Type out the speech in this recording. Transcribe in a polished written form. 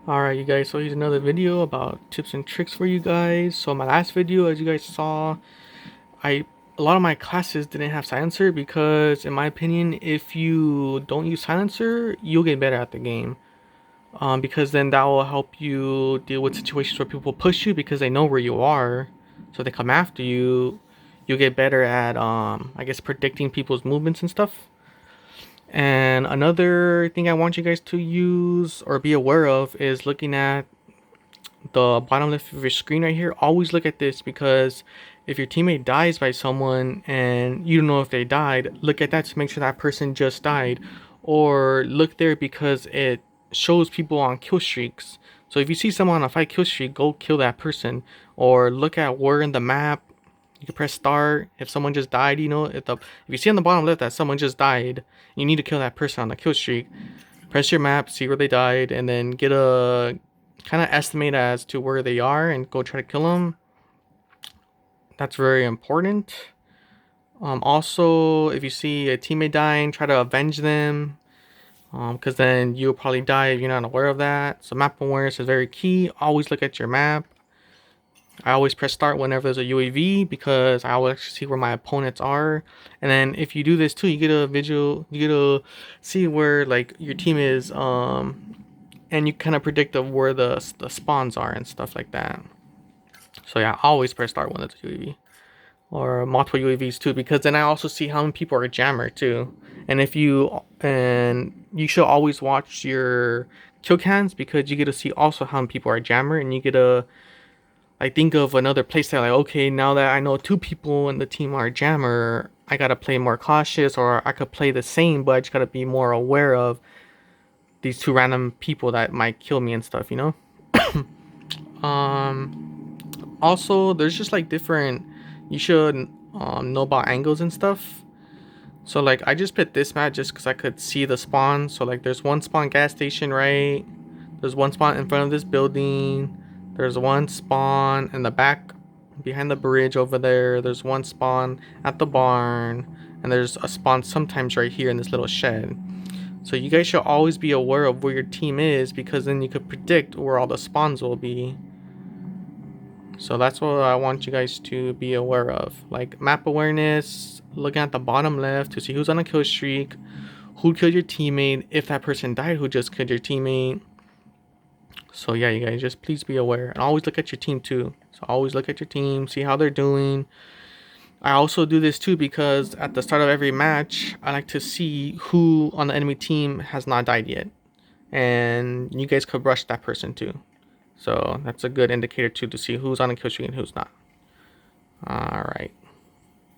Alright you guys, so here's another video about tips and tricks for you guys. So my last video, as you guys saw, a lot of my classes didn't have silencer because in my opinion, if you don't use silencer, you'll get better at the game. Because then that will help you deal with situations where people push you because they know where you are. So they come after you. You'll get better at I guess predicting people's movements and stuff. And another thing I want you guys to use or be aware of is looking at the bottom left of your screen right here. Always look at this, because if your teammate dies by someone and you don't know if they died, look at that to make sure that person just died. Or look there because it shows people on kill streaks. So if you see someone on a 5 kill streak, go kill that person. Or look at where in the map. You can press start if someone just died. You know, if you see on the bottom left that someone just died, you need to kill that person on the kill streak. Press your map, see where they died, and then get a kind of estimate as to where they are and go try to kill them. That's very important. Also, if you see a teammate dying, try to avenge them, because then you'll probably die if you're not aware of that. So map awareness is very key. Always look at your map. I always press start whenever there's a UAV because I always see where my opponents are. And then if you do this too, you get a visual, you get to see where like your team is, and you kind of predict of where the spawns are and stuff like that. So yeah, always press start when there's a UAV or multiple UAVs too, because then I also see how many people are jammer too. And you should always watch your kill cans, because you get to see also how many people are jammer, and you get to think of another playstyle, like, okay, now that I know 2 people in the team are jammer, I gotta play more cautious, or I could play the same, but I just gotta be more aware of these 2 random people that might kill me and stuff, you know? Also, there's just like different, you should know about angles and stuff. So like, I just picked this map just because I could see the spawn. So like, there's one spawn gas station, right? There's one spawn in front of this building. There's one spawn in the back behind the bridge over there. There's one spawn at the barn. And there's a spawn sometimes right here in this little shed. So you guys should always be aware of where your team is, because then you could predict where all the spawns will be. So that's what I want you guys to be aware of. Like map awareness, looking at the bottom left to see who's on a kill streak, who killed your teammate, if that person died who just killed your teammate. So yeah, you guys just please be aware, and always look at your team too. So always look at your team, see how they're doing. I also do this too because at the start of every match, I like to see who on the enemy team has not died yet, and you guys could rush that person too. So that's a good indicator too, to see who's on a kill streak and who's not. All right.